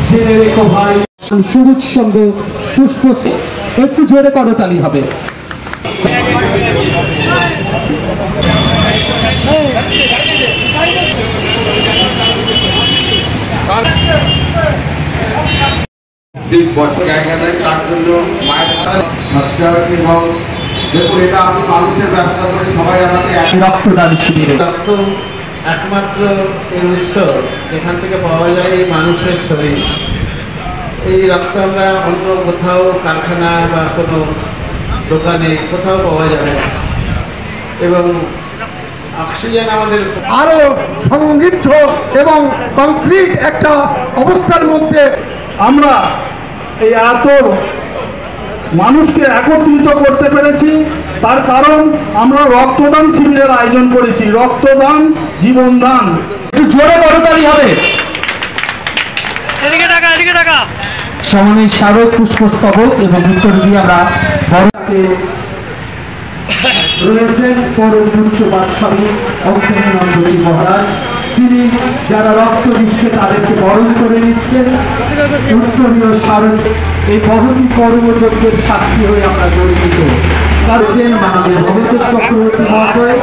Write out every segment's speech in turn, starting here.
জেনে রেখো ভাই, সবুজ সঙ্গ পুষ্প, একটু জোরে করতালি হবে। জায়গা নেই, তার জন্য মায়ের খরচা এবং দেখুন এটা আমি মানুষের ব্যবসা করে সবাই আমাকে রক্তদান শিবিরে রক্ত একমাত্র এর উৎস এখান থেকে পাওয়া যায় এই মানুষের শরীর। এই রক্ত আমরা অন্য কোথাও কারখানা বা কোনো দোকানে কোথাও পাওয়া যাবে না এবং অক্সিজেন আমাদের আরো সমৃদ্ধ এবং কংক্রিট একটা অবস্থার মধ্যে আমরা এই এত মানুষকে একত্রিত করতে পেরেছি। তার কারণ আমরা রক্তদান শিবিরের আয়োজন করেছি। রক্তদান জীবনদান। একটু জোরে করতালি হবে। সমানের স্মারক পুষ্পস্তবক এবং উত্তর দিয়ে আমরা বড়কে রয়েছেন পরম পূজ্য বাদশাহী অঙ্কনানন্দজি মহারাজ। তিনি যারা রক্ত দিচ্ছে তাদেরকে বরণ করে নিচ্ছেন। উত্তরীয় স্মারক এই মহতী কর্মযজ্ঞের সাক্ষী হয়ে আমরা গর্বিত। কাছেন মাননীয় ভগত চক্রবর্তী মহাশয়।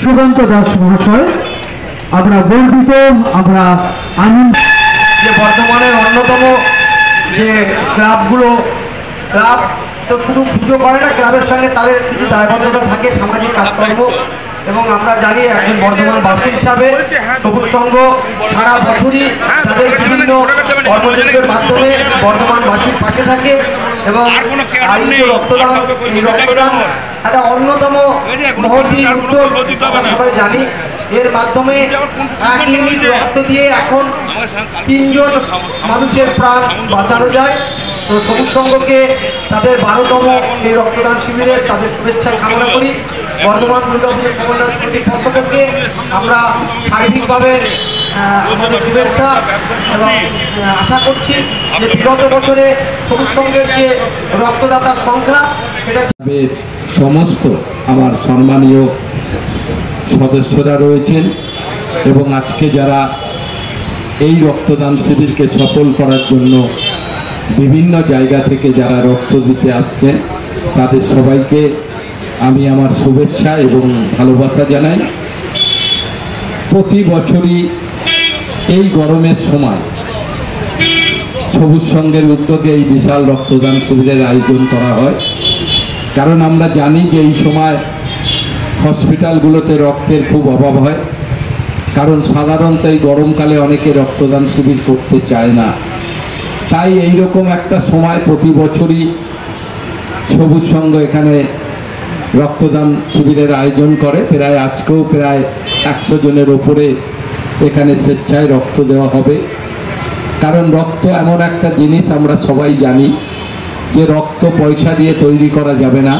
সুকান্ত দাস মহাশয়, আমরা গর্বিত, আমরা আনন্দ যে বর্তমানের অন্যতম যে ক্লাবগুলো, ক্লাব তো শুধু পুজো করে না, ক্লাবের সঙ্গে তাদের কিছু দায়বদ্ধতা থাকে, সামাজিক কাজকর্ম। এবং আমরা জানি একজন বর্ধমানবাসী হিসাবে সবুজ সংঘ সারা বছরই তাদের বিভিন্ন কর্মযজ্ঞের মাধ্যমে বর্ধমানবাসীর পাশে থাকে এবং রক্তদান একটা অন্যতম মহতী উদ্যোগ আমরা সবাই জানি। এর মাধ্যমে 1 ইউনিট রক্ত দিয়ে এখন 3 জন মানুষের প্রাণ বাঁচানো যায়। তো সবুজ সংঘকে তাদের 12তম এই রক্তদান শিবিরে তাদের শুভেচ্ছা কামনা করি। বর্ধমান দুর্গাপুজো সমন্বয় সমিতির পক্ষ থেকে আমরা সার্বিকভাবে আমাদের শুভেচ্ছা এবং আশা করছি যে বিগত বছরে সবুজ সংঘের যে রক্তদাতার সংখ্যা সেটা সমস্ত আমার সম্মানীয় সদস্যরা রয়েছেন এবং আজকে যারা এই রক্তদান শিবিরকে সফল করার জন্য বিভিন্ন জায়গা থেকে যারা রক্ত দিতে আসছেন তাদের সবাইকে আমি আমার শুভেচ্ছা এবং ভালোবাসা জানাই। প্রতি বছরই এই গরমের সময় সবুজ সংঘের উদ্যোগে এই বিশাল রক্তদান শিবিরের আয়োজন করা হয়, কারণ আমরা জানি যে এই সময় হসপিটালগুলোতে রক্তের খুব অভাব হয়, কারণ সাধারণত এই গরমকালে অনেকে রক্তদান শিবির করতে চায় না। তাই এই রকম একটা সময় প্রতি বছরই সবুজ সংঘ এখানে রক্তদান শিবিরের আয়োজন করে। প্রায় আজকেও প্রায় 100 জনের ওপরে এখানে স্বেচ্ছায় রক্ত দেওয়া হবে। কারণ রক্ত এমন একটা জিনিস আমরা সবাই জানি যে রক্ত পয়সা দিয়ে তৈরি করা যাবে না,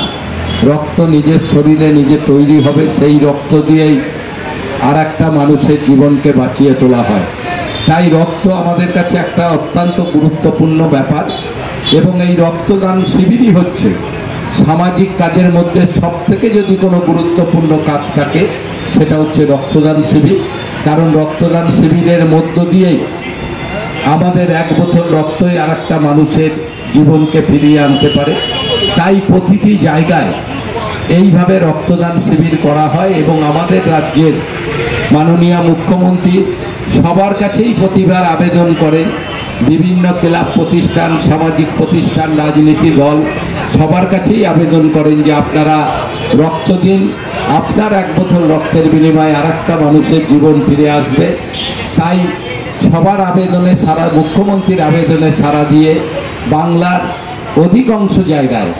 রক্ত নিজের শরীরে নিজে তৈরি হবে, সেই রক্ত দিয়েই আর একটা মানুষের জীবনকে বাঁচিয়ে তোলা হয়। তাই রক্ত আমাদের কাছে একটা অত্যন্ত গুরুত্বপূর্ণ ব্যাপার এবং এই রক্তদান শিবিরই হচ্ছে সামাজিক কাজের মধ্যে সবথেকে যদি কোনো গুরুত্বপূর্ণ কাজ থাকে সেটা হচ্ছে রক্তদান শিবির। কারণ রক্তদান শিবিরের মধ্য দিয়েই আমাদের 1 বোতল রক্তই আর একটা মানুষের জীবনকে ফিরিয়ে আনতে পারে। তাই প্রতিটি জায়গায় এইভাবে রক্তদান শিবির করা হয় এবং আমাদের রাজ্যের মাননীয় মুখ্যমন্ত্রী সবার কাছেই প্রতিবার আবেদন করেন, বিভিন্ন ক্লাব প্রতিষ্ঠান, সামাজিক প্রতিষ্ঠান, রাজনীতি দল সবার কাছেই আবেদন করেন যে আপনারা রক্ত দিন, আপনার 1 বোতল রক্তের বিনিময়ে আর একটা মানুষের জীবন ফিরে আসবে। তাই সবার আবেদনে সারা, মুখ্যমন্ত্রীর আবেদনে সাড়া দিয়ে বাংলার অধিকাংশ জায়গায়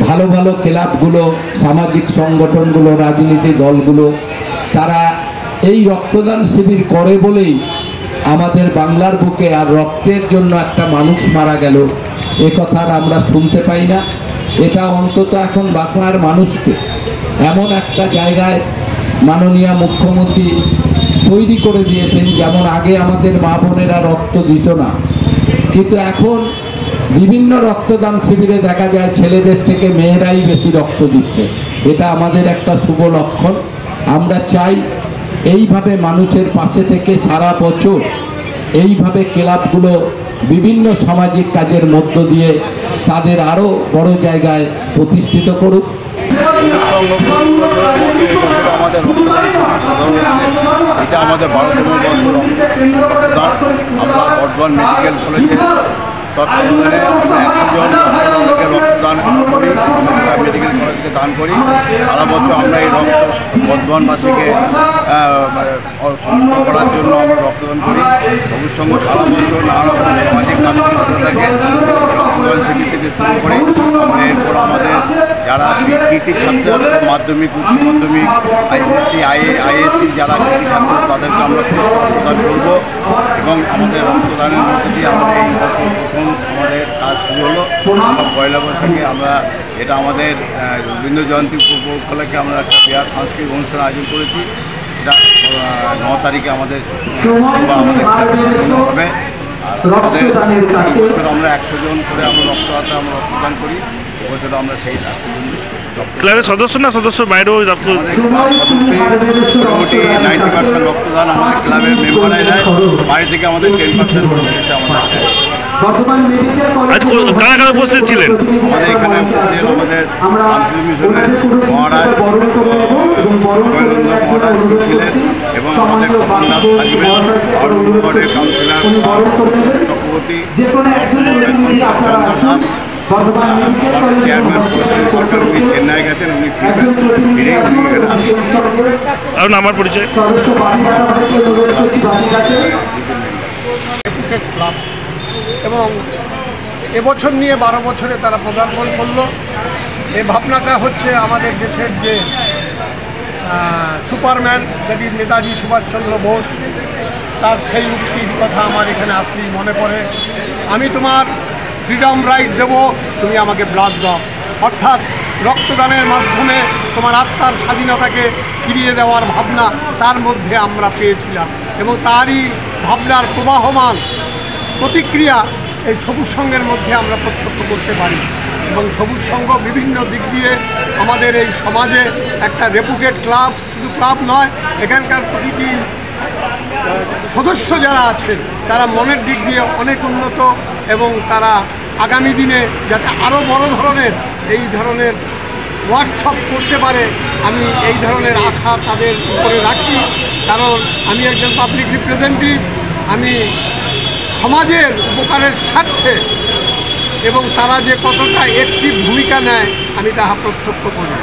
ভালো ভালো ক্লাবগুলো, সামাজিক সংগঠনগুলো, রাজনীতি দলগুলো তারা এই রক্তদান শিবির করে বলেই আমাদের বাংলার বুকে আর রক্তের জন্য একটা মানুষ মারা গেল, এ কথা আর আমরা শুনতে পাই না। এটা অন্তত এখন বাংলার মানুষকে এমন একটা জায়গায় মাননীয় মুখ্যমন্ত্রী তৈরি করে দিয়েছেন, যেমন আগে আমাদের মা বোনেরা রক্ত দিত না, কিন্তু এখন বিভিন্ন রক্তদান শিবিরে দেখা যায় ছেলেদের থেকে মেয়েরাই বেশি রক্ত দিচ্ছে। এটা আমাদের একটা শুভ লক্ষণ। আমরা চাই এইভাবে মানুষের পাশে থেকে সারা বছর এইভাবে ক্লাবগুলো বিভিন্ন সামাজিক কাজের মধ্য দিয়ে তাদের আরও বড় জায়গায় প্রতিষ্ঠিত করুক। এটা আমাদের 12তম রক্তদান। আমরা বর্ধমান মেডিকেল কলেজে তত্ত্বাবধানে 100 জন রক্তদান করি, মেডিকেল কলেজকে দান করি। সারা বছর আমরা এই রক্ত বর্ধমানবাসীকে করার জন্য আমরা রক্তদান করি। সবুজ সংঘ সারা বছর নানা রকম সামাজিক কাজ করতে থাকে, রক্তদান শিবির থেকে শুরু করে আমরা এরপর আমাদের যারা কৃতি ছাত্র মাধ্যমিক, উচ্চ মাধ্যমিক, আইসিএসসি, আইএসসি যারা কৃতি ছাত্র তাদেরকে আমরা রক্তদান করব। এবং আমাদের রক্তদানের মধ্যে দিয়ে আমাদের এই বছর প্রথম আমাদের কাজ শুরু হলো। পয়লা বৈশাখে আমরা এটা আমাদের রবীন্দ্র জয়ন্তী উপলক্ষে আমরা একটা বিরাট সাংস্কৃতিক অনুষ্ঠান আয়োজন করেছি। এটা 9 তারিখে আমাদের হবে। আমরা 100 জন করে আমরা রক্তদান করি। এবছর আমরা সেই ক্লাবের সদস্য না সদস্য বাইরেও মোটামুটি 90% রক্তদান আমাদের ক্লাবের মেম্বারাই দেয়, বাইরে থেকে আমাদের 10% এসে আমাদের কারা কারা উপস্থিত ছিলেন? আমাদের এখানে উপস্থিত আমাদের রামকৃষ্ণ মিশনের মহারাজ মহারাজ ছিলেন এবং আমাদের খোকন দাস থাকবেন, অরুণগড়ের কাউন্সিলর চক্রবর্তী, চন্দ্র দাস, চেয়ারম্যান সরকার উনি চেন্নাই গেছেন, উনি ফিরে আর আমার পরিচয় ক্লাব এবং এবছর নিয়ে 12 বছরে তারা পদার্পণ করলো। এই ভাবনাটা হচ্ছে আমাদের দেশের যে সুপারম্যান যেটি নেতাজি সুভাষচন্দ্র বোস, তার সেই উক্তির কথা আমার এখানে আসলেই মনে পড়ে, আমি তোমার ফ্রিডম রাইট দেব, তুমি আমাকে ব্লাড দাও। অর্থাৎ রক্তদানের মাধ্যমে তোমার আত্মার স্বাধীনতাকে ফিরিয়ে দেওয়ার ভাবনা তার মধ্যে আমরা পেয়েছিলাম এবং তারই ভাবনার প্রবাহমান প্রতিক্রিয়া এই সবুজ সংঘের মধ্যে আমরা প্রত্যক্ষ করতে পারি। এবং সবুজ সংঘ বিভিন্ন দিক দিয়ে আমাদের এই সমাজে একটা রেপুটেড ক্লাব, শুধু ক্লাব নয়, এখানকার প্রতিটি সদস্য যারা আছেন তারা মনের দিক দিয়ে অনেক উন্নত এবং তারা আগামী দিনে যাতে আরও বড় ধরনের এই ধরনের ওয়ার্কশপ করতে পারে, আমি এই ধরনের আশা তাদের উপরে রাখি। কারণ আমি একজন পাবলিক রিপ্রেজেন্টেটিভ, আমি সমাজের উপকারের স্বার্থে এবং তারা যে কতটা অ্যাক্টিভ ভূমিকা নেয় আমি তাহা প্রত্যক্ষ করি।